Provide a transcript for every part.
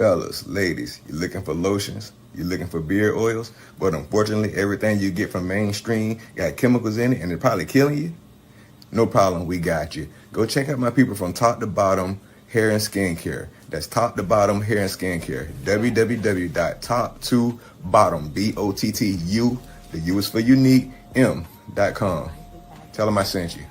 Fellas, ladies, you looking for lotions? You looking for beard oils? But unfortunately, everything you get from mainstream got chemicals in it and it's probably killing you? No problem, we got you. Go check out my people from Top to Bottom Hair and Skincare. That's Top to Bottom Hair and Skincare. www.top2bottom, BOTTU, the U is for unique, M.com. Tell them I sent you.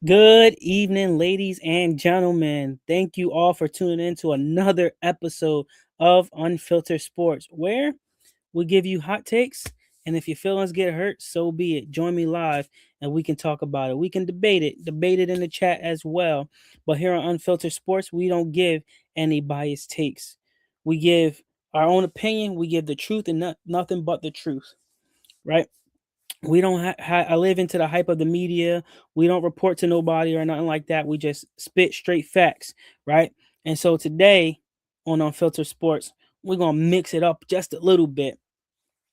Good evening, ladies and gentlemen. Thank you all for tuning in to another episode of Unfiltered Sports, where we give you hot takes. And if your feelings get hurt, so be it. Join me live and we can talk about it. We can debate it in the chat as well. But here on Unfiltered Sports, we don't give any biased takes. We give our own opinion, we give the truth and nothing but the truth, right? We don't I live into the hype of the media. We don't report to nobody or nothing like that. We just spit straight facts, right? And so today on Unfiltered Sports, we're going to mix it up just a little bit,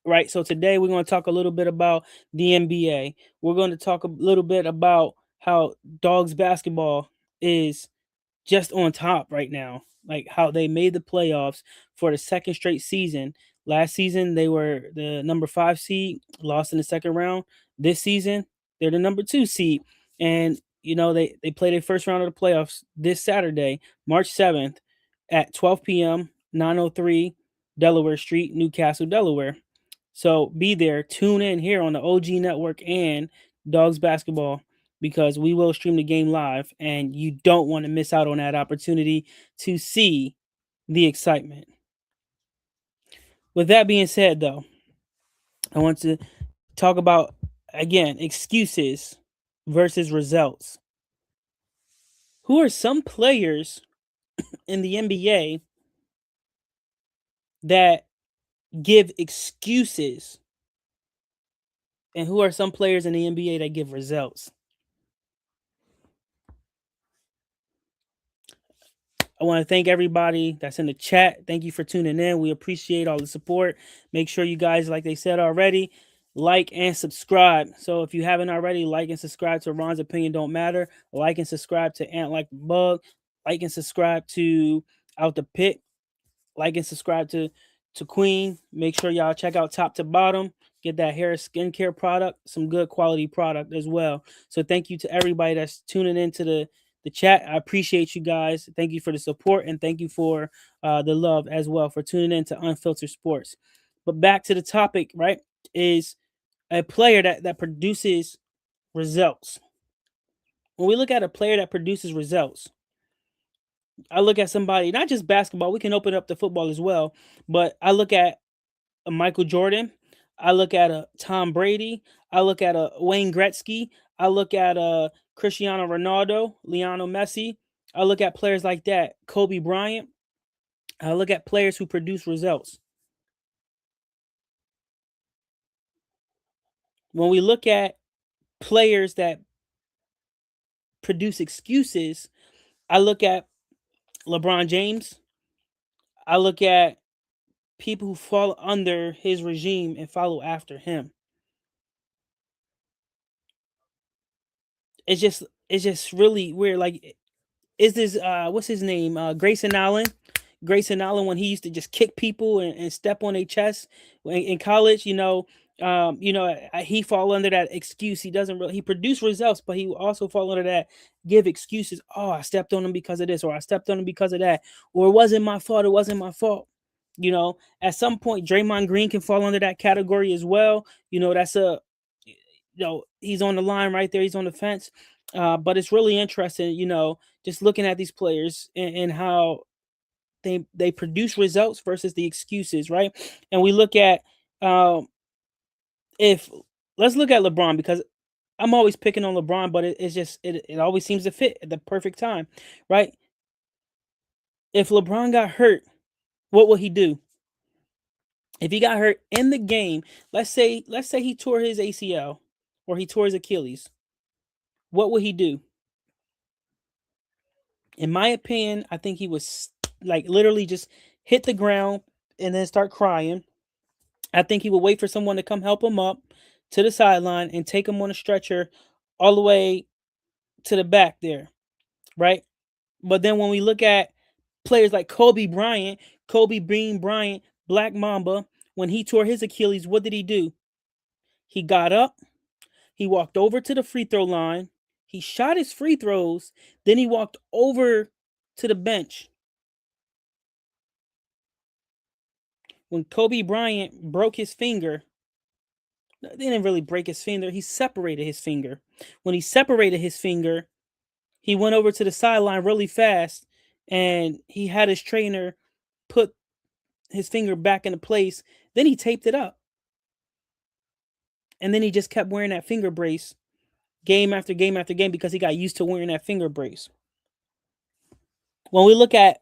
right? So today we're going to talk a little bit about the NBA. We're going to talk a little bit about how dogs basketball is just on top right now. Like how they made the playoffs for the second straight season. Last season they were the number 5 seed, lost in the second round. This season they're the number 2 seed, and they play their first round of the playoffs this Saturday, March 7th, at 12 p.m. 903 Delaware Street, Newcastle, Delaware. So be there, tune in here on the OG Network and Dogs Basketball, because we will stream the game live and you don't want to miss out on that opportunity to see the excitement. With that being said, though, I want to talk about, again, excuses versus results. Who are some players in the NBA that give excuses, and who are some players in the NBA that give results? I want to thank everybody that's in the chat. Thank you for tuning in. We appreciate all the support. Make sure you guys, like they said already, like and subscribe. So if you haven't already, like and subscribe to Ron's Opinion Don't Matter. Like and subscribe to Ant Like the Bug. Like and subscribe to Out the Pit. Like and subscribe to Queen. Make sure y'all check out Top to Bottom. Get that hair skincare product, some good quality product as well. So thank you to everybody that's tuning into the chat. I appreciate you guys. Thank you for the support, and thank you for the love as well for tuning in to Unfiltered Sports. But back to the topic, right? Is a player that produces results. When we look at a player that produces results, I look at somebody, not just basketball, we can open up to football as well, but I look at a Michael Jordan, I look at a Tom Brady, I look at a Wayne Gretzky, I look at a Cristiano Ronaldo, Lionel Messi, I look at players like that, Kobe Bryant. I look at players who produce results. When we look at players that produce excuses, I look at LeBron James. I look at people who fall under his regime and follow after him. It's just really weird. Like, is this what's his name? Grayson Allen. Grayson Allen, when he used to just kick people and step on their chest in college, he fall under that excuse. He doesn't really he produced results, but he will also fall under that give excuses. Oh, I stepped on him because of this, or I stepped on him because of that, or it wasn't my fault. It wasn't my fault. At some point, Draymond Green can fall under that category as well. That's he's on the line right there. He's on the fence. But it's really interesting, just looking at these players and how they produce results versus the excuses, right? And we look at if let's look at LeBron, because I'm always picking on LeBron, but it's just it always seems to fit at the perfect time, right? If LeBron got hurt, what will he do? If he got hurt in the game, let's say he tore his ACL or he tore his Achilles, what would he do? In my opinion, I think he was like literally just hit the ground and then start crying. I think he would wait for someone to come help him up to the sideline and take him on a stretcher all the way to the back there, right? But then when we look at players like Kobe Bean Bryant, Black Mamba, when he tore his Achilles, what did he do? He got up, he walked over to the free throw line, he shot his free throws, then he walked over to the bench. When Kobe Bryant broke his finger, they didn't really break his finger, he separated his finger. When he separated his finger, he went over to the sideline really fast and he had his trainer put his finger back into place. Then he taped it up. And then he just kept wearing that finger brace game after game after game because he got used to wearing that finger brace. When we look at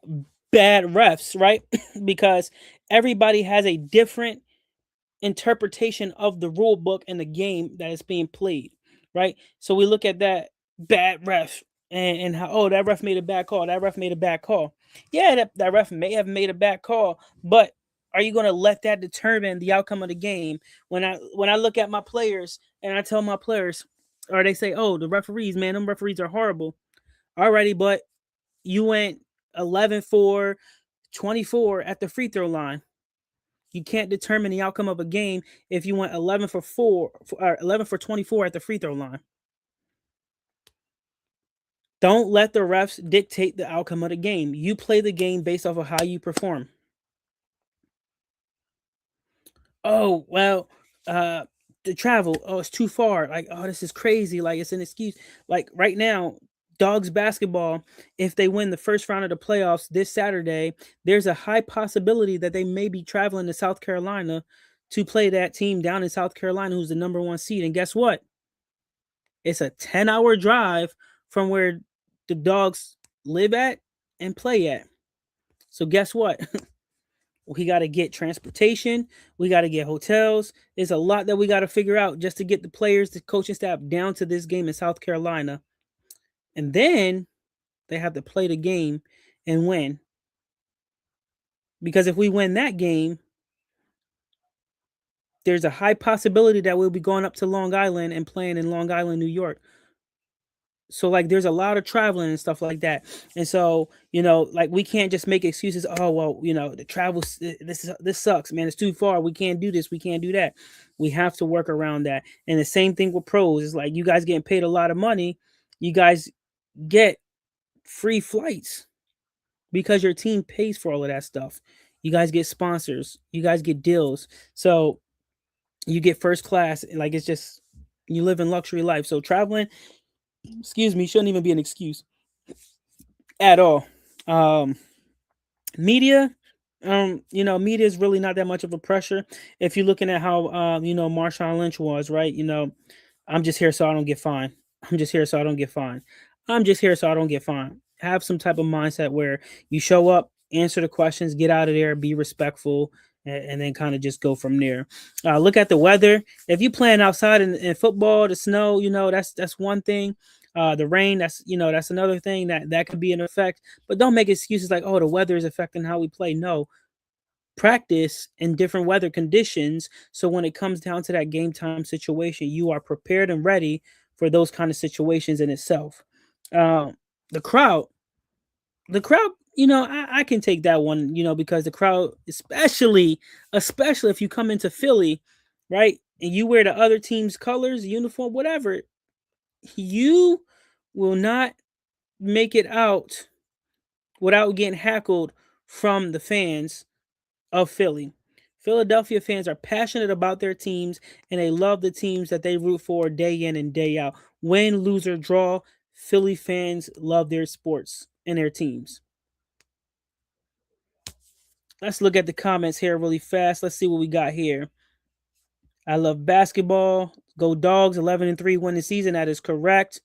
bad refs, right? Because everybody has a different interpretation of the rule book and the game that is being played, right? So we look at that bad ref and how, oh, that ref made a bad call. That ref made a bad call. Yeah, that ref may have made a bad call, but are you going to let that determine the outcome of the game? When I look at my players and I tell my players, or they say, oh, the referees, man, them referees are horrible. Alrighty, but you went 11 for 24 at the free throw line. You can't determine the outcome of a game if you went 11 for 4 or 11 for 24 at the free throw line. Don't let the refs dictate the outcome of the game. You play the game based off of how you perform. Oh, well, the travel, oh, it's too far. Like, oh, this is crazy. Like, it's an excuse. Like, right now, Dogs basketball, if they win the first round of the playoffs this Saturday, there's a high possibility that they may be traveling to South Carolina to play that team down in South Carolina who's the number one seed. And guess what? It's a 10-hour drive from where the Dogs live at and play at. So guess what? We got to get transportation. We got to get hotels. There's a lot that we got to figure out just to get the players, the coaching staff down to this game in South Carolina. And then they have to play the game and win. Because if we win that game, there's a high possibility that we'll be going up to Long Island and playing in Long Island, New York. So like there's a lot of traveling and stuff like that. And so, like we can't just make excuses, oh well, the travel, this sucks, man. It's too far. We can't do this, we can't do that. We have to work around that. And the same thing with pros. It's like you guys getting paid a lot of money, you guys get free flights because your team pays for all of that stuff. You guys get sponsors, you guys get deals. So you get first class. Like it's just you live in luxury life. So traveling, excuse me, shouldn't even be an excuse at all. Um, Media, media is really not that much of a pressure. If you're looking at how, Marshawn Lynch was, right? I'm just here so I don't get fined. I'm just here so I don't get fined. I'm just here so I don't get fined. Have some type of mindset where you show up, answer the questions, get out of there, be respectful, and then kind of just go from there. Look at the weather. If you playing outside in football, the snow, that's one thing. The rain, that's another thing that could be an effect. But don't make excuses like, oh, the weather is affecting how we play. No, practice in different weather conditions. So when it comes down to that game time situation, you are prepared and ready for those kind of situations in itself. Um, the crowd, I can take that one, because the crowd, especially if you come into Philly, right, and you wear the other team's colors, uniform, whatever, you will not make it out without getting heckled from the fans of Philly. Philadelphia fans are passionate about their teams and they love the teams that they root for day in and day out. Win, lose, or draw, Philly fans love their sports and their teams. Let's look at the comments here really fast. Let's see what we got here. I love basketball. Go Dogs, 11-3 win the season. That is correct.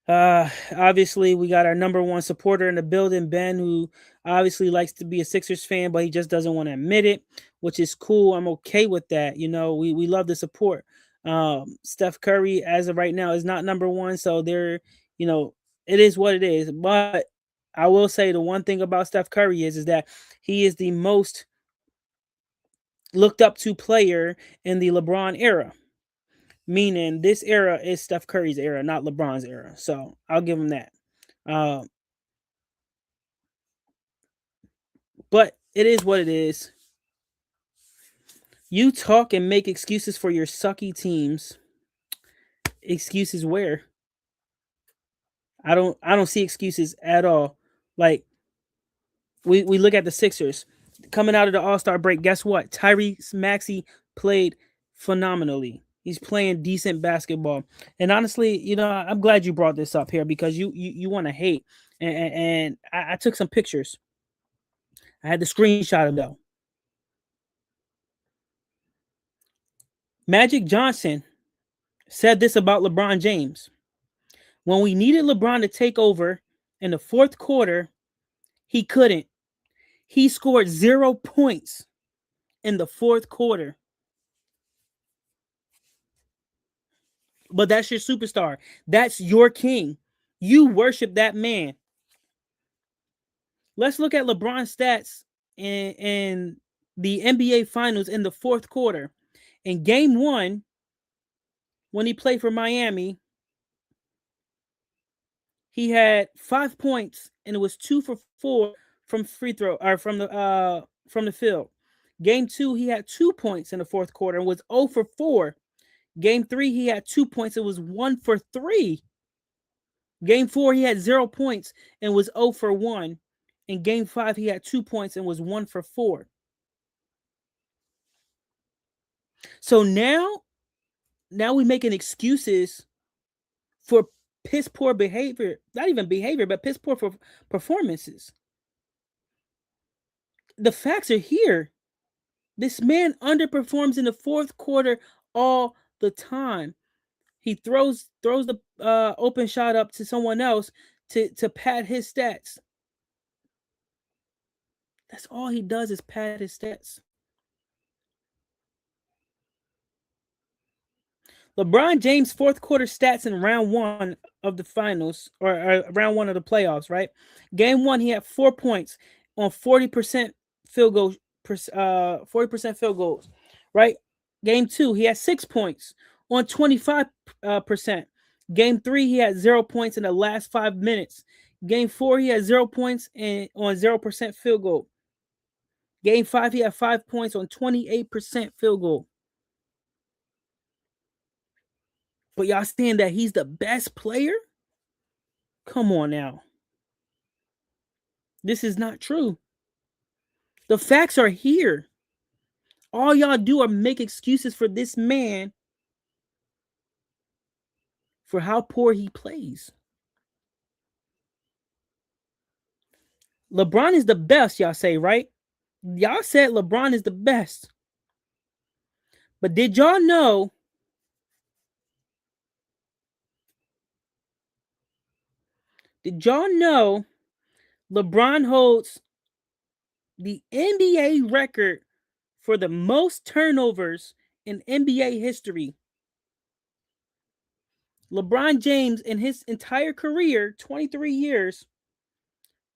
Obviously, we got our number one supporter in the building, Ben, who obviously likes to be a Sixers fan, but he just doesn't want to admit it, which is cool. I'm okay with that. We love the support. Steph Curry, as of right now, is not number one, so it is what it is. But I will say the one thing about Steph Curry is that he is the most looked up to player in the LeBron era. meaning this era is Steph Curry's era, not LeBron's era. So I'll give him that. Uh, but it is what it is. You talk and make excuses for your sucky teams. Excuses where? I don't see excuses at all. Like we look at the Sixers coming out of the All-Star break. Guess what? Tyrese Maxey played phenomenally. He's playing decent basketball. And honestly, I'm glad you brought this up here because you want to hate. And I took some pictures. I had the screenshot of though. Magic Johnson said this about LeBron James. When we needed LeBron to take over in the fourth quarter, he couldn't. He scored 0 points in the fourth quarter. But that's your superstar. That's your king. You worship that man. Let's look at LeBron's stats in the NBA Finals in the fourth quarter. In game one, when he played for Miami, he had 5 points and it was 2 for 4 from free throw or from the field. Game two, he had 2 points in the fourth quarter and was 0 for 4. Game three, he had 2 points. It was 1 for 3. Game four, he had 0 points and was 0 for 1. In game five, he had 2 points and was 1 for 4. So now we making excuses for piss poor behavior. Not even behavior, but piss poor for performances. The facts are here. This man underperforms in the fourth quarter all the time. He throws the open shot up to someone else to pad his stats. That's all he does is pad his stats. LeBron James' fourth quarter stats in round one of the finals or round one of the playoffs, right? Game one, he had 4 points on 40% field goal, 40% field goals, right? Game two, he had 6 points on 25%. Game three, he had 0 points in the last 5 minutes. Game four, he had 0 points on 0% field goal. Game five, he had 5 points on 28% field goal. But y'all saying that he's the best player? Come on now. This is not true. The facts are here. All y'all do are make excuses for this man for how poor he plays. LeBron is the best, y'all say, right? Y'all said LeBron is the best. But did y'all know LeBron holds the NBA record for the most turnovers in NBA history? LeBron James, in his entire career, 23 years,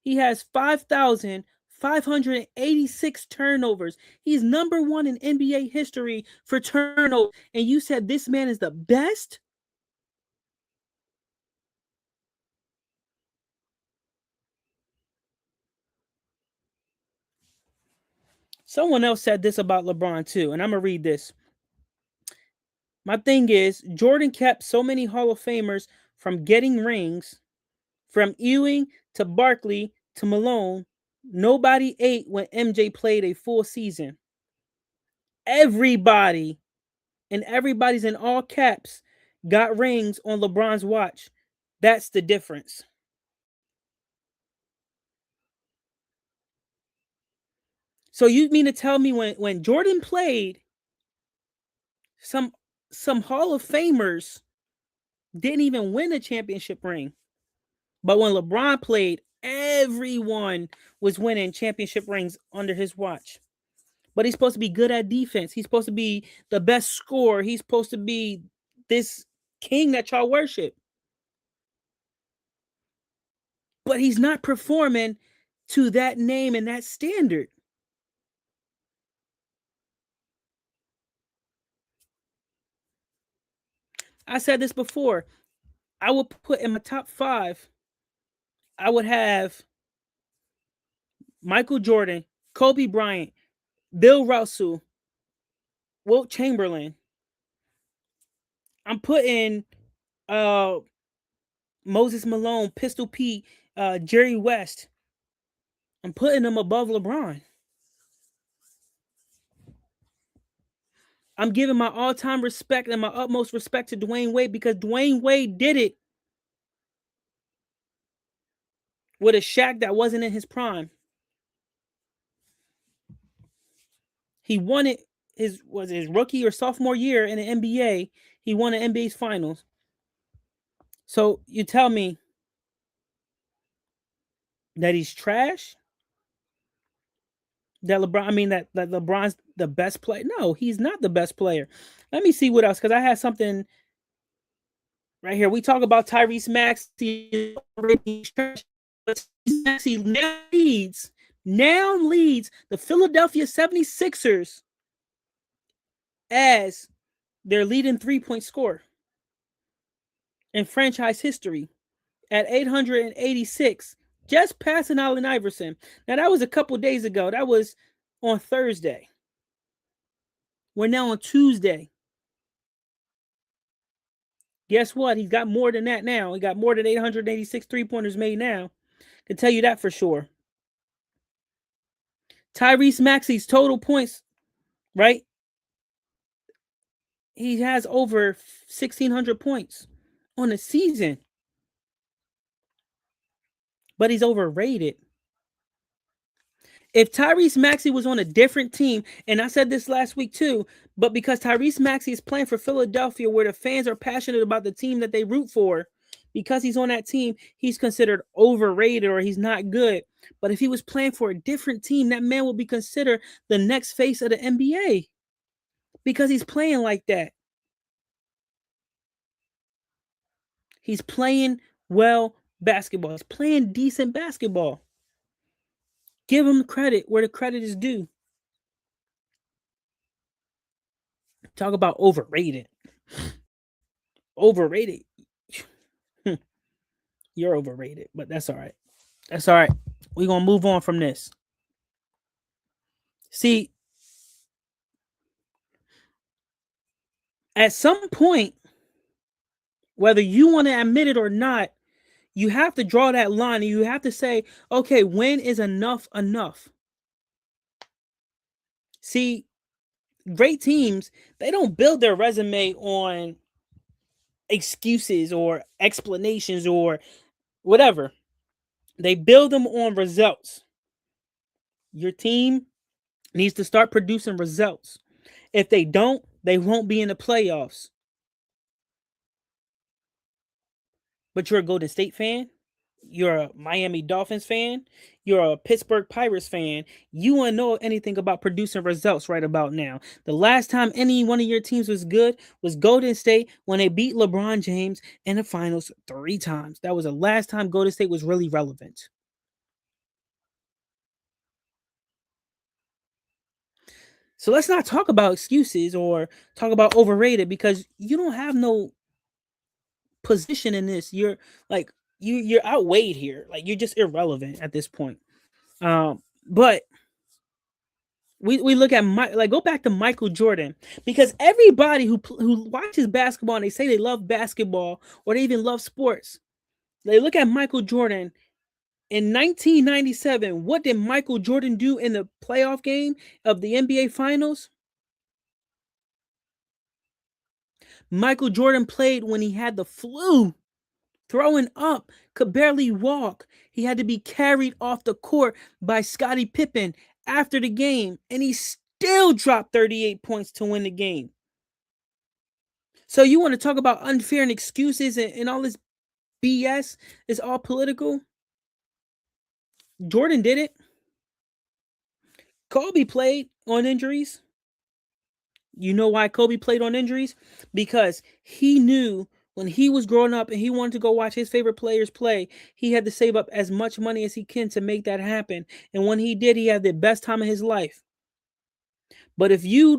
he has 5,586 turnovers. He's number one in NBA history for turnovers. And you said this man is the best? Someone else said this about LeBron too, and I'm going to read this. My thing is, Jordan kept so many Hall of Famers from getting rings, from Ewing to Barkley to Malone. Nobody ate when MJ played a full season. Everybody, and everybody's in all caps, got rings on LeBron's watch. That's the difference. So you mean to tell me when Jordan played, some Hall of Famers didn't even win a championship ring. But when LeBron played, everyone was winning championship rings under his watch. But he's supposed to be good at defense. He's supposed to be the best scorer. He's supposed to be this king that y'all worship. But he's not performing to that name and that standard. I said this before. I would put in my top 5. I would have Michael Jordan, Kobe Bryant, Bill Russell, Wilt Chamberlain. I'm putting uh Moses Malone, Pistol Pete, Jerry West. I'm putting them above LeBron. I'm giving my all-time respect and my utmost respect to Dwayne Wade because Dwayne Wade did it with a Shaq that wasn't in his prime. He won it his rookie or sophomore year in the NBA. He won the NBA's finals. So you tell me that he's trash? That LeBron's the best player? No, he's not the best player. Let me see what else, because I had something right here. We talk about Tyrese Maxey. Maxey now leads the Philadelphia 76ers as their leading 3-point scorer in franchise history at 886, just passing Allen Iverson. Now, that was a couple days ago. That was on Thursday. We're now on Tuesday. Guess what? He's got more than that now. He got more than 886 3-pointers made now. I can tell you that for sure. Tyrese Maxey's total points, right? He has over 1,600 points on the season. But he's overrated. If Tyrese Maxey was on a different team, and I said this last week too, but because Tyrese Maxey is playing for Philadelphia, where the fans are passionate about the team that they root for, because he's on that team, he's considered overrated or he's not good. But if he was playing for a different team, that man will be considered the next face of the NBA because he's playing like that. He's playing well basketball. He's playing decent basketball. Give him credit where the credit is due. Talk about overrated. Overrated. You're overrated, but that's all right. That's all right. We're going to move on from this. See, at some point, whether you want to admit it or not, you have to draw that line and you have to say, okay, when is enough enough? See, great teams, they don't build their resume on excuses or explanations or whatever. They build them on results. Your team needs to start producing results. If they don't, they won't be in the playoffs. But you're a Golden State fan, you're a Miami Dolphins fan, you're a Pittsburgh Pirates fan, you want to know anything about producing results right about now. The last time any one of your teams was good was Golden State when they beat LeBron James in the finals 3 times. That was the last time Golden State was really relevant. So let's not talk about excuses or talk about overrated because you don't have no position in this. You're like you're outweighed here. Like you're just irrelevant at this point. But we look at go back to Michael Jordan because everybody who watches basketball and they say they love basketball or they even love sports, they look at Michael Jordan in 1997. What did Michael Jordan do in the playoff game of the NBA Finals? Michael Jordan played when he had the flu, throwing up, could barely walk. He had to be carried off the court by Scottie Pippen after the game, and he still dropped 38 points to win the game. So you want to talk about unfair and excuses and all this BS? It's all political. Jordan did it. Kobe played on injuries. You know why Kobe played on injuries? Because he knew when he was growing up and he wanted to go watch his favorite players play, he had to save up as much money as he can to make that happen. And when he did, he had the best time of his life. But if you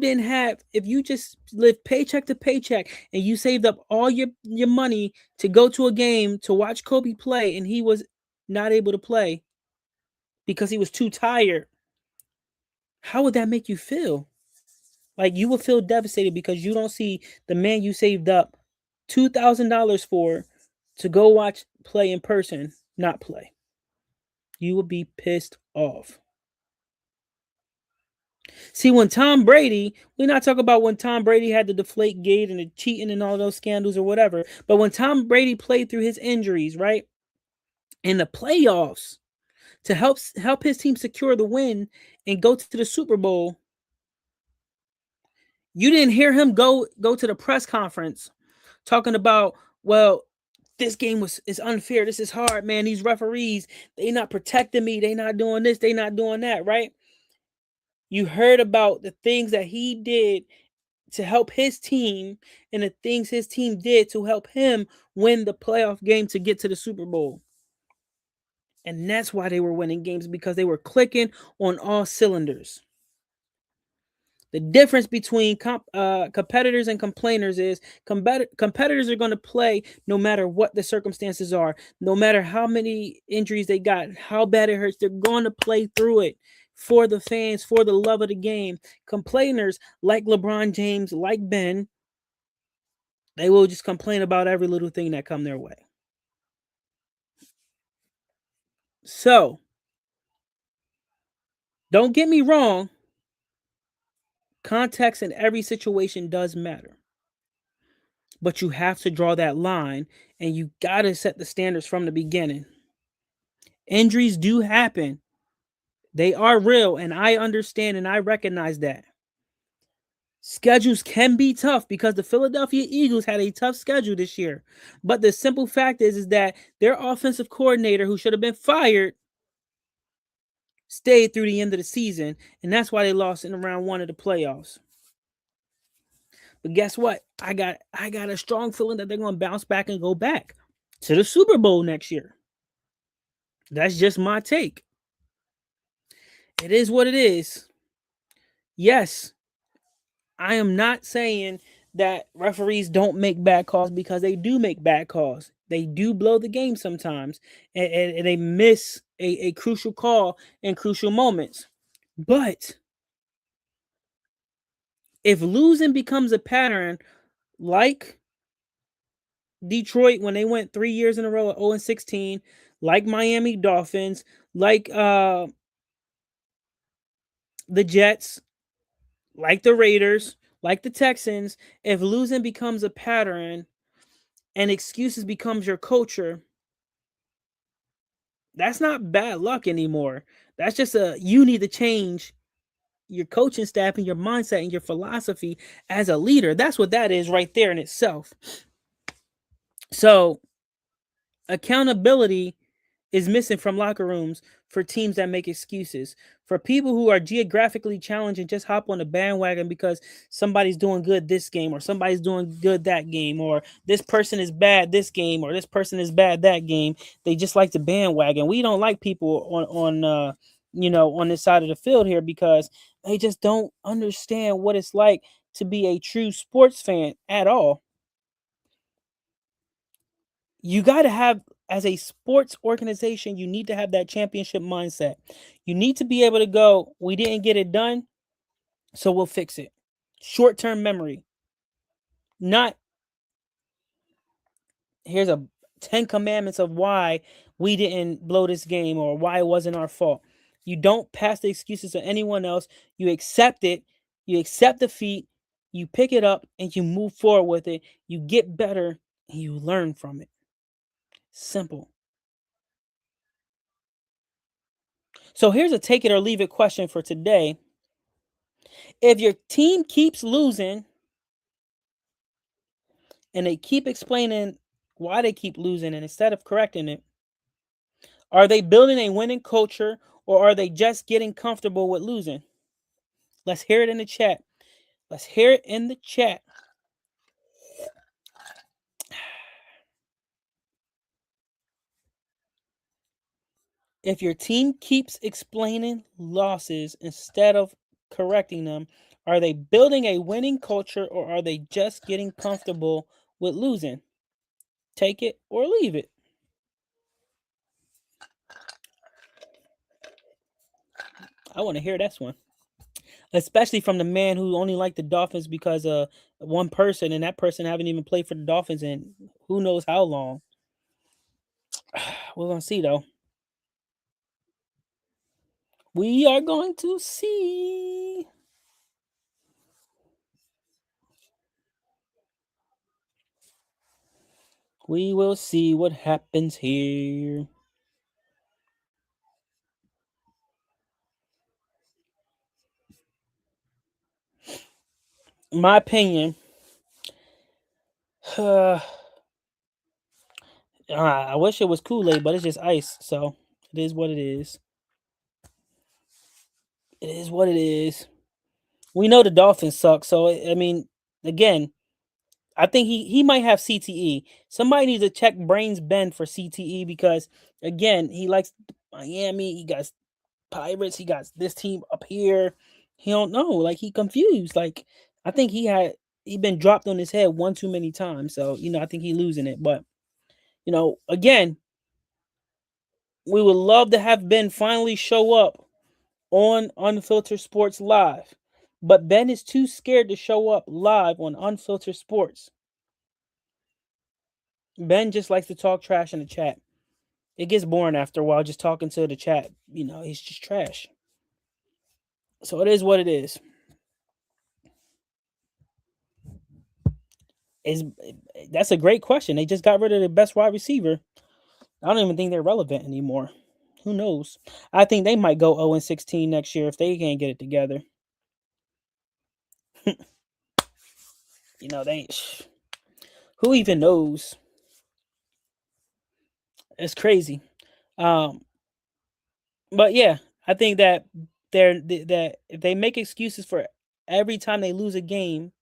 just live paycheck to paycheck and you saved up all your money to go to a game to watch Kobe play and he was not able to play because he was too tired, how would that make you feel? Like you would feel devastated because you don't see the man you saved up $2,000 for to go watch play in person not play. You would be pissed off. See, when Tom Brady, we're not talking about when Tom Brady had the deflate gate and the cheating and all those scandals or whatever, but when Tom Brady played through his injuries, right? In the playoffs to help his team secure the win and go to the Super Bowl, you didn't hear him go to the press conference talking about, well, this game is unfair. This is hard, man. These referees, they not protecting me. They not doing this. They not doing that, right? You heard about the things that he did to help his team and the things his team did to help him win the playoff game to get to the Super Bowl. And that's why they were winning games, because they were clicking on all cylinders. The difference between competitors and complainers is competitors are going to play no matter what the circumstances are, no matter how many injuries they got, how bad it hurts. They're going to play through it for the fans, for the love of the game. Complainers like LeBron James, like Ben, they will just complain about every little thing that come their way. So, don't get me wrong, context in every situation does matter. But you have to draw that line and you got to set the standards from the beginning. Injuries do happen. They are real, and I understand and I recognize that. Schedules can be tough because the Philadelphia Eagles had a tough schedule this year. But the simple fact is that their offensive coordinator, who should have been fired, stayed through the end of the season, and that's why they lost in round one of the playoffs. But guess what? I got a strong feeling that they're going to bounce back and go back to the Super Bowl next year. That's just my take. It is what it is. Yes, I am not saying that referees don't make bad calls, because they do make bad calls. They do blow the game sometimes, and they miss a crucial call in crucial moments. But if losing becomes a pattern, like Detroit when they went 3 years in a row at 0-16, like Miami Dolphins, like the Jets, like the Raiders, like the Texans, if losing becomes a pattern and excuses becomes your culture, that's not bad luck anymore. That's just you need to change your coaching staff and your mindset and your philosophy as a leader. That's what that is right there in itself. So, accountability is missing from locker rooms for teams that make excuses. For people who are geographically challenged and just hop on the bandwagon because somebody's doing good this game, or somebody's doing good that game, or this person is bad this game, or this person is bad that game. They just like the bandwagon. We don't like people on this side of the field here, because they just don't understand what it's like to be a true sports fan at all. You got to have, as a sports organization, you need to have that championship mindset. You need to be able to go, we didn't get it done, so we'll fix it. Short-term memory. Not, here's a 10 commandments of why we didn't blow this game or why it wasn't our fault. You don't pass the excuses to anyone else. You accept it. You accept defeat. You pick it up and you move forward with it. You get better and you learn from it. Simple. So here's a take it or leave it question for today. If your team keeps losing and they keep explaining why they keep losing, and instead of correcting it, are they building a winning culture, or are they just getting comfortable with losing? Let's hear it in the chat. Let's hear it in the chat. If your team keeps explaining losses instead of correcting them, Are they building a winning culture or are they just getting comfortable with losing? Take it or leave it. I want to hear this one, especially from the man who only liked the Dolphins because of one person, and that person haven't even played for the Dolphins in who knows how long. We're gonna see though. We are going to see. We will see what happens here. My opinion. I wish it was Kool-Aid, but it's just ice. So it is what it is. It is what it is. We know the Dolphins suck. So I mean, again, I think he might have CTE. Somebody needs to check Brains Ben for CTE because again, he likes Miami. He got Pirates. He got this team up here. He don't know. Like he confused. Like I think he been dropped on his head one too many times. So I think he losing it. But again, we would love to have Ben finally show up on Unfiltered Sports Live. But Ben is too scared to show up live on Unfiltered Sports. Ben just likes to talk trash in the chat. It gets boring after a while just talking to the chat. He's just trash. So it is what it is. Is That's a great question. They just got rid of the best wide receiver. I don't even think they're relevant anymore. Who knows? I think they might go 0-16 next year if they can't get it together. They who even knows? It's crazy. Um, but yeah, I think that that if they make excuses for every time they lose a game,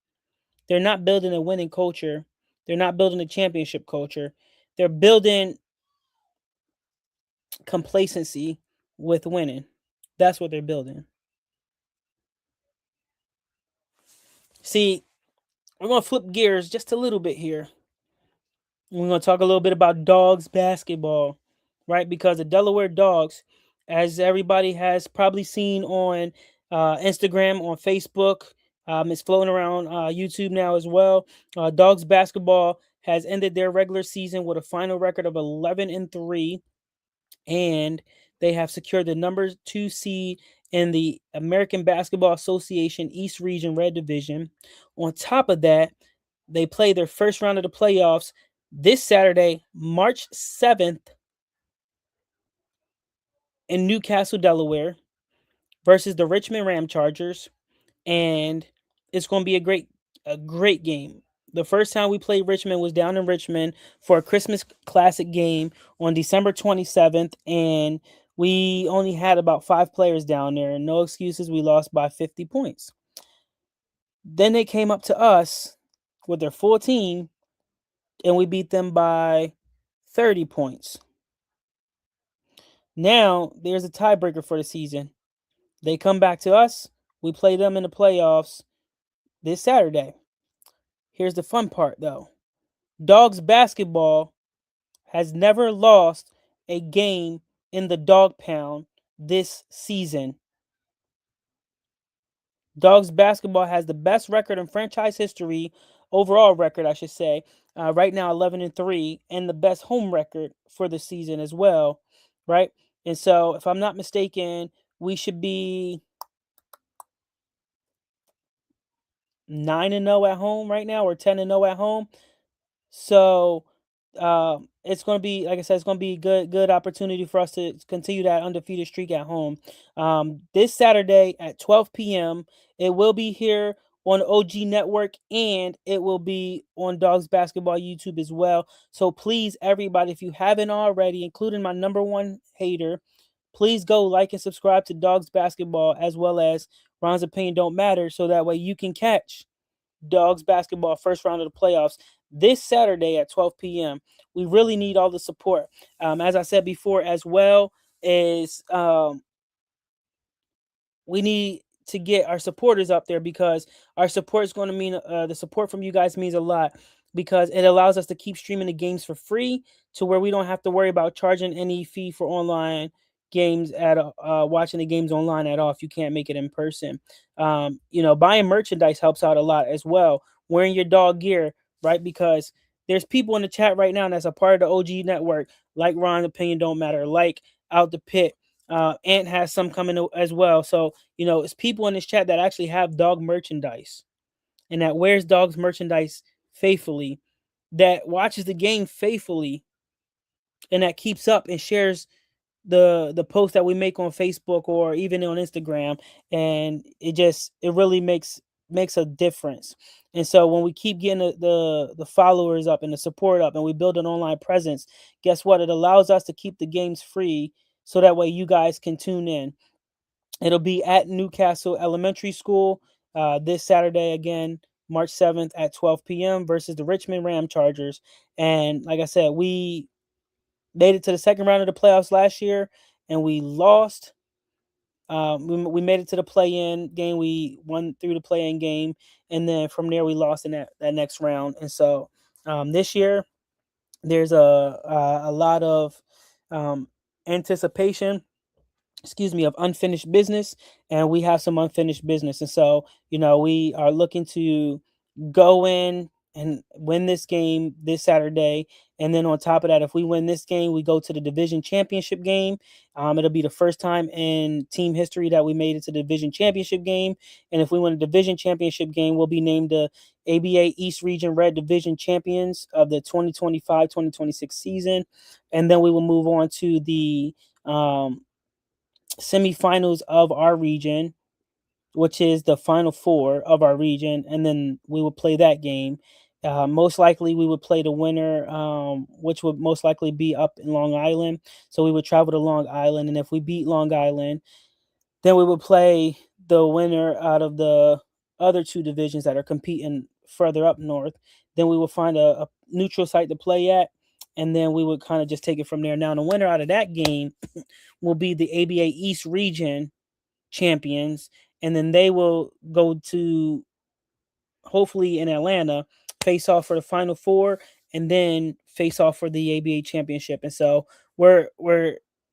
they're not building a winning culture. They're not building a championship culture. They're building complacency with winning. That's what they're building. See, we're going to flip gears just a little bit here. We're going to talk a little bit about dogs basketball, right? Because the Delaware Dogs, as everybody has probably seen on Instagram, on Facebook, it's floating around YouTube now as well. Dogs basketball has ended their regular season with a final record of 11-3, and they have secured the number 2 seed in the American Basketball Association East Region Red Division. On top of that, they play their first round of the playoffs this Saturday, March 7th, in Newcastle, Delaware, versus the Richmond Ram Chargers, and it's going to be a great game. The first time we played Richmond was down in Richmond for a Christmas Classic game on December 27th, and we only had about 5 players down there, and no excuses, we lost by 50 points. Then they came up to us with their full team, and we beat them by 30 points. Now, there's a tiebreaker for the season. They come back to us. We play them in the playoffs this Saturday. Here's the fun part, though. Dogs basketball has never lost a game in the dog pound this season. Dogs basketball has the best record in franchise history, overall record, I should say. Right now, 11-3, and the best home record for the season as well, right? And so, if I'm not mistaken, we should be 9-0 at home right now, or 10-0 at home. So it's going to be, like I said, it's going to be good opportunity for us to continue that undefeated streak at home. This Saturday at 12 p.m. It will be here on OG Network, and it will be on Dogs Basketball YouTube as well. So please, everybody, if you haven't already, including my number one hater, please go like and subscribe to Dogs Basketball as well as Ron's Opinion Don't Matter, so that way you can catch Dogs basketball first round of the playoffs this Saturday at 12 p.m. We really need all the support. As I said before, as well, is we need to get our supporters up there, because our support is going to mean the support from you guys means a lot, because it allows us to keep streaming the games for free, to where we don't have to worry about charging any fee for online games at watching the games online at all if you can't make it in person. Buying merchandise helps out a lot as well. Wearing your dog gear, right? Because there's people in the chat right now that's a part of the OG network, like Ron Opinion Don't Matter, like Out the Pit. Ant has some coming as well. So, it's people in this chat that actually have dog merchandise and that wears dogs merchandise faithfully, that watches the game faithfully, and that keeps up and shares the post that we make on Facebook or even on Instagram. And it really makes a difference. And so when we keep getting the followers up and the support up and we build an online presence, guess what? It allows us to keep the games free, so that way you guys can tune in. It'll be at Newcastle Elementary School this Saturday again, March 7th at 12 p.m. versus the Richmond Ram Chargers. And like I said, we made it to the second round of the playoffs last year, and we lost. We made it to the play-in game. We won through the play-in game, and then from there we lost in that next round. And so this year there's a lot of anticipation, of unfinished business, and we have some unfinished business. And so we are looking to go in and win this game this Saturday. And then on top of that, if we win this game, we go to the division championship game. It'll be the first time in team history that we made it to the division championship game. And if we win a division championship game, we'll be named the ABA East Region Red Division champions of the 2025-2026 season. And then we will move on to the semifinals of our region, which is the final four of our region, and then we would play that game. Most likely, we would play the winner, which would most likely be up in Long Island. So we would travel to Long Island, and if we beat Long Island, then we would play the winner out of the other two divisions that are competing further up north. Then we would find a neutral site to play at, and then we would kind of just take it from there. Now, the winner out of that game will be the ABA East region champions, and then they will go to, hopefully in Atlanta, face off for the final four, and then face off for the ABA championship. And so we're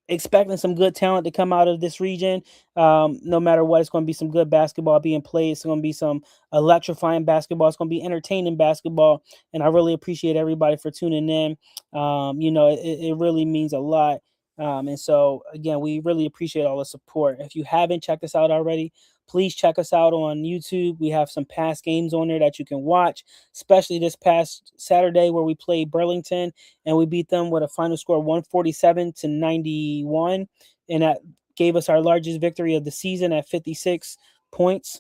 expecting some good talent to come out of this region. No matter what, it's going to be some good basketball being played. It's going to be some electrifying basketball. It's going to be entertaining basketball. And I really appreciate everybody for tuning in. It really means a lot. And so, again, we really appreciate all the support. If you haven't checked us out already, please check us out on YouTube. We have some past games on there that you can watch, especially this past Saturday where we played Burlington and we beat them with a final score of 147-91. And that gave us our largest victory of the season at 56 points.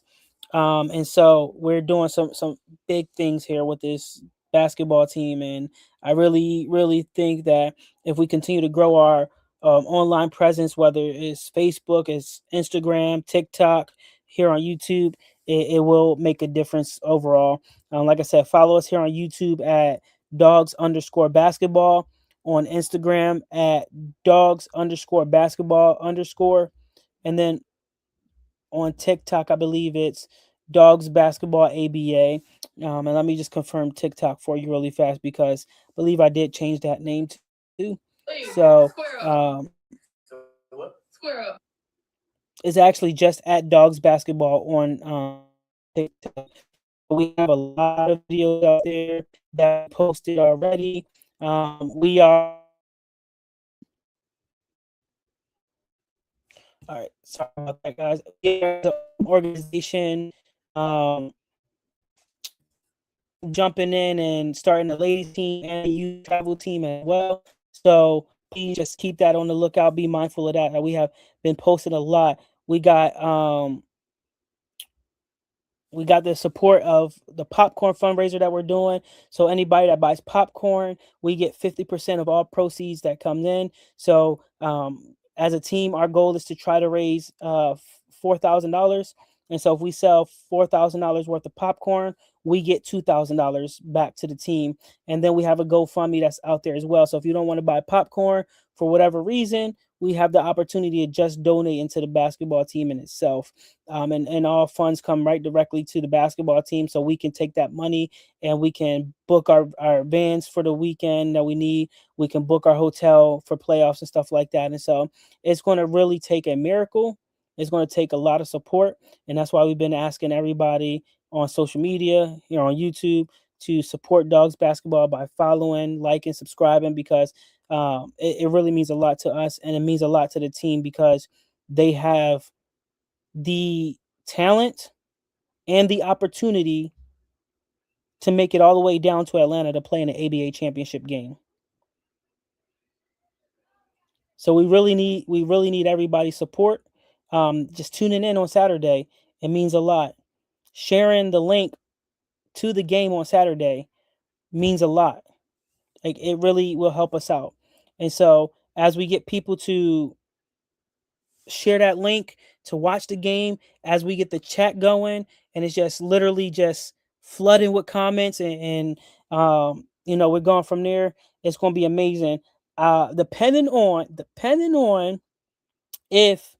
And so we're doing some big things here with this basketball team. And I really, really think that if we continue to grow our online presence, whether it's Facebook, it's Instagram, TikTok, here on YouTube, it will make a difference overall. Like I said, follow us here on YouTube at dogs_basketball, on Instagram at dogs_basketball_, and then on TikTok, I believe it's Dogs Basketball ABA. And let me just confirm TikTok for you really fast, because I believe I did change that name too. So it's actually just at Dogs Basketball on TikTok. We have a lot of videos out there that we posted already. We are All right, sorry about that, guys. We are the organization jumping in and starting the ladies team and the youth travel team as well. So please just keep that on the lookout. Be mindful of that. We have been posting a lot. We got the support of the popcorn fundraiser that we're doing. So anybody that buys popcorn, we get 50% of all proceeds that comes in. So as a team, our goal is to try to raise $4,000. And so if we sell $4,000 worth of popcorn, we get $2,000 back to the team. And then we have a GoFundMe that's out there as well. So if you don't want to buy popcorn for whatever reason, we have the opportunity to just donate into the basketball team in itself. And all funds come right directly to the basketball team. So we can take that money and we can book our vans for the weekend that we need. We can book our hotel for playoffs and stuff like that. And so it's going to really take a miracle. It's going to take a lot of support. And that's why we've been asking everybody on social media, here on YouTube, to support Dogs Basketball by following, liking, subscribing, because it really means a lot to us and it means a lot to the team because they have the talent and the opportunity to make it all the way down to Atlanta to play in the ABA championship game. So we really need everybody's support. Just tuning in on Saturday, it means a lot. Sharing the link to the game on Saturday means a lot. Like it really will help us out. And so as we get people to share that link to watch the game, as we get the chat going, and it's just literally just flooding with comments and we're going from there. It's going to be amazing. Depending on if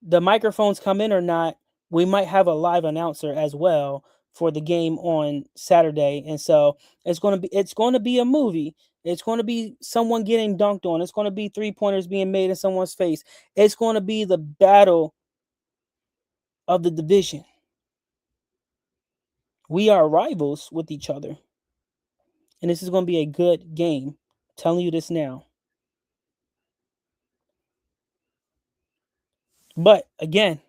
the microphones come in or not, we might have a live announcer as well for the game on Saturday. And so it's going to be a movie. It's going to be someone getting dunked on. It's going to be three-pointers being made in someone's face. It's going to be the battle of the division. We are rivals with each other. And this is going to be a good game. I'm telling you this now. But again,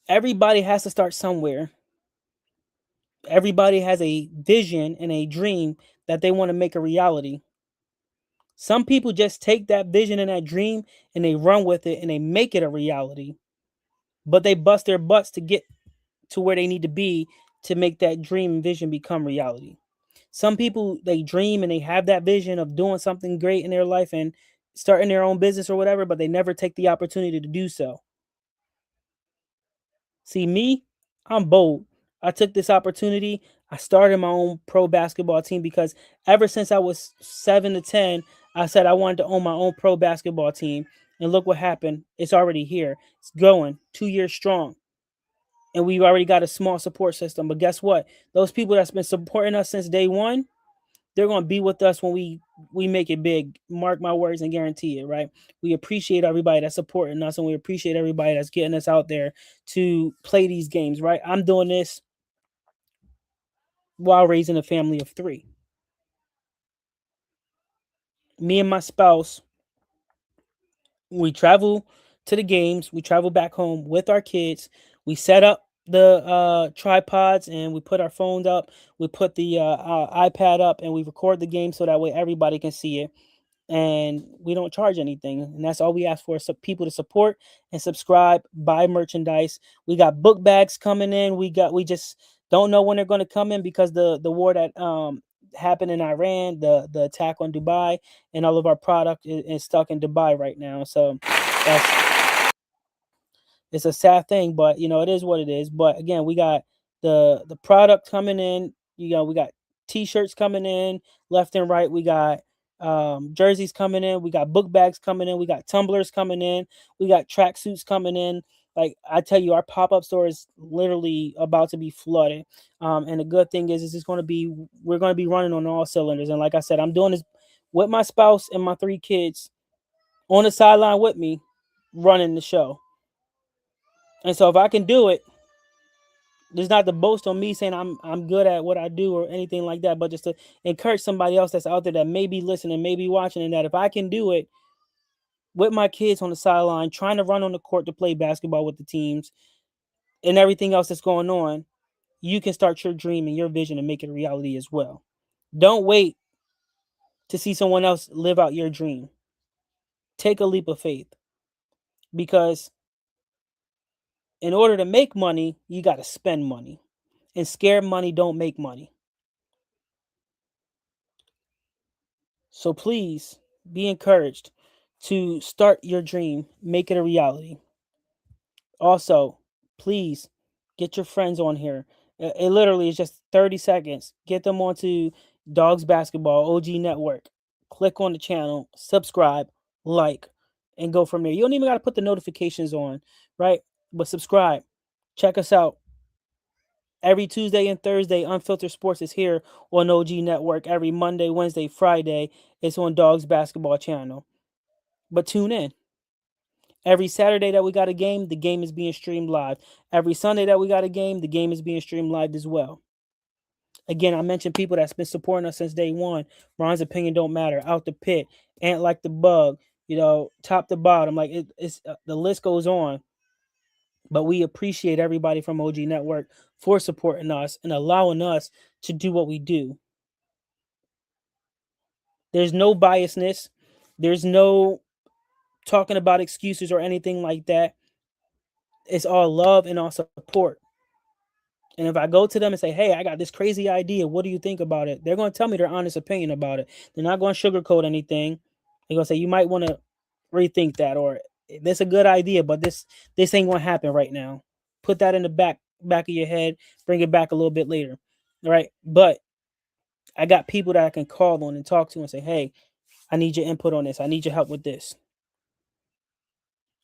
everybody has to start somewhere. Everybody has a vision and a dream that they want to make a reality. Some people just take that vision and that dream and they run with it and they make it a reality. But they bust their butts to get to where they need to be to make that dream and vision become reality. Some people, they dream and they have that vision of doing something great in their life and starting their own business or whatever, but they never take the opportunity to do so. See, me, I'm bold. I took this opportunity. I started my own pro basketball team because ever since I was 7 to 10, I said I wanted to own my own pro basketball team. And look what happened. It's already here. It's growing 2 years strong. And we've already got a small support system. But guess what? Those people that's been supporting us since day one, they're going to be with us when we make it big. Mark my words and guarantee it, right? We appreciate everybody that's supporting us and we appreciate everybody that's getting us out there to play these games, right? I'm doing this while raising a family of 3. Me and my spouse, we travel to the games, we travel back home with our kids. We set up the tripods and we put our phones up. We put the iPad up and we record the game so that way everybody can see it. And we don't charge anything. And that's all we ask for is people to support and subscribe, buy merchandise. We got book bags coming in. We just don't know when they're going to come in because the war that happened in Iran, the attack on Dubai, and all of our product is stuck in Dubai right now. So that's it's a sad thing, but it is what it is. But again, we got the product coming in. We got t-shirts coming in left and right. We got jerseys coming in. We got book bags coming in. We got tumblers coming in. We got tracksuits coming in. Like I tell you, our pop-up store is literally about to be flooded. And the good thing is it's going to be we're going to be running on all cylinders. And like I said, I'm doing this with my spouse and my 3 kids on the sideline with me, running the show. And so if I can do it, there's not to boast on me saying I'm good at what I do or anything like that, but just to encourage somebody else that's out there that may be listening, may be watching, and that if I can do it with my kids on the sideline, trying to run on the court to play basketball with the teams and everything else that's going on, you can start your dream and your vision and make it a reality as well. Don't wait to see someone else live out your dream. Take a leap of faith because in order to make money, you got to spend money. And scared money don't make money. So please be encouraged to start your dream, make it a reality. Also, please get your friends on here. It literally is just 30 seconds. Get them onto Dogs Basketball OG Network. Click on the channel, subscribe, like, and go from there. You don't even got to put the notifications on, right? But subscribe. Check us out. Every Tuesday and Thursday, Unfiltered Sports is here on OG Network. Every Monday, Wednesday, Friday, it's on Dogs Basketball Channel. But tune in. Every Saturday that we got a game, the game is being streamed live. Every Sunday that we got a game, the game is being streamed live as well. Again, I mentioned people that's been supporting us since day one. Ron's opinion don't matter. Out the pit, Ant like the bug, top to bottom. Like it's the list goes on. But we appreciate everybody from OG Network for supporting us and allowing us to do what we do. There's no biasness. There's no talking about excuses or anything like that. It's all love and all support. And if I go to them and say, hey, I got this crazy idea, what do you think about it? They're going to tell me their honest opinion about it. They're not going to sugarcoat anything. They're going to say, you might want to rethink that, or that's a good idea, but this ain't going to happen right now. Put that in the back of your head, bring it back a little bit later. All right. But I got people that I can call on and talk to and say, hey, I need your input on this. I need your help with this.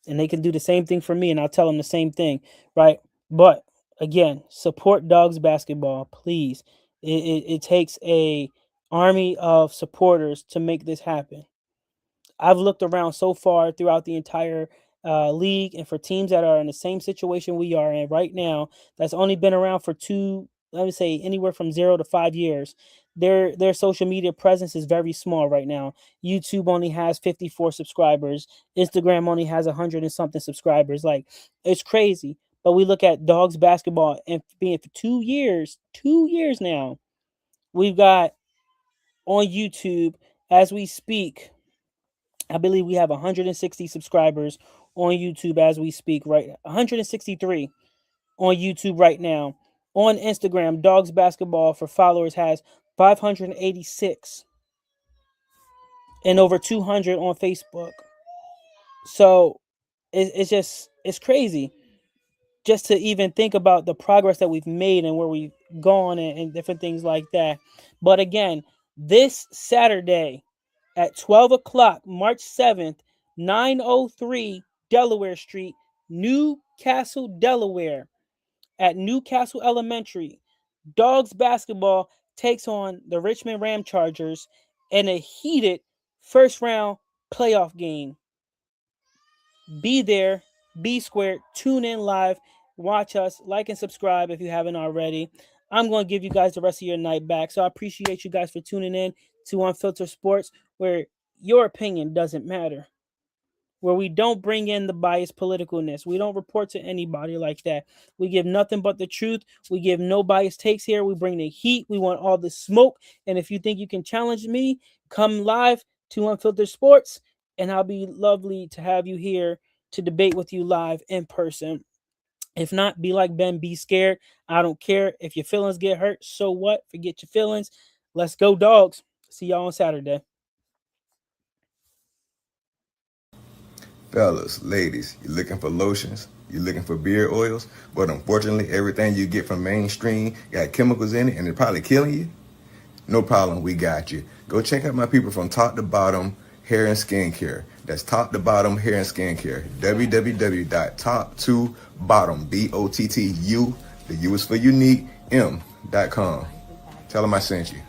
And they can do the same thing for me, and I'll tell them the same thing, right? But again, support Dogs basketball, please. It takes a army of supporters to make this happen. I've looked around so far throughout the entire league, and for teams that are in the same situation we are in right now, that's only been around for let me say anywhere from 0 to 5 years. Their social media presence is very small right now. YouTube only has 54 subscribers. Instagram only has 100 and something subscribers. Like, it's crazy. But we look at Dogs basketball, and being for 2 years now, we've got on YouTube as we speak. I believe we have 160 subscribers on YouTube as we speak, right? 163 on YouTube right now. On Instagram, Dogs Basketball for followers has 586 and over 200 on Facebook. So it's crazy just to even think about the progress that we've made and where we've gone and different things like that. But again, this Saturday at 12 o'clock, March 7th, 903 Delaware Street, Newcastle, Delaware, at Newcastle Elementary, Dogs basketball takes on the Richmond Ram Chargers in a heated first round playoff game. Be there, be squared, tune in live, watch us, like and subscribe if you haven't already. I'm going to give you guys the rest of your night back. So I appreciate you guys for tuning in to Unfiltered Sports, where your opinion doesn't matter, where we don't bring in the biased politicalness. We don't report to anybody like that. We give nothing but the truth. We give no biased takes here. We bring the heat. We want all the smoke. And if you think you can challenge me, come live to Unfiltered Sports, and I'll be lovely to have you here to debate with you live in person. If not, be like Ben, be scared. I don't care. If your feelings get hurt, so what? Forget your feelings. Let's go, Dogs. See y'all on Saturday. Fellas, ladies, you looking for lotions? You looking for beard oils? But unfortunately, everything you get from mainstream got chemicals in it and it's probably killing you? No problem, we got you. Go check out my people from Top to Bottom Hair and Skincare. That's Top to Bottom Hair and Skincare. www.top2bottom, BOTTU, the U is for unique, M.com. Tell them I sent you.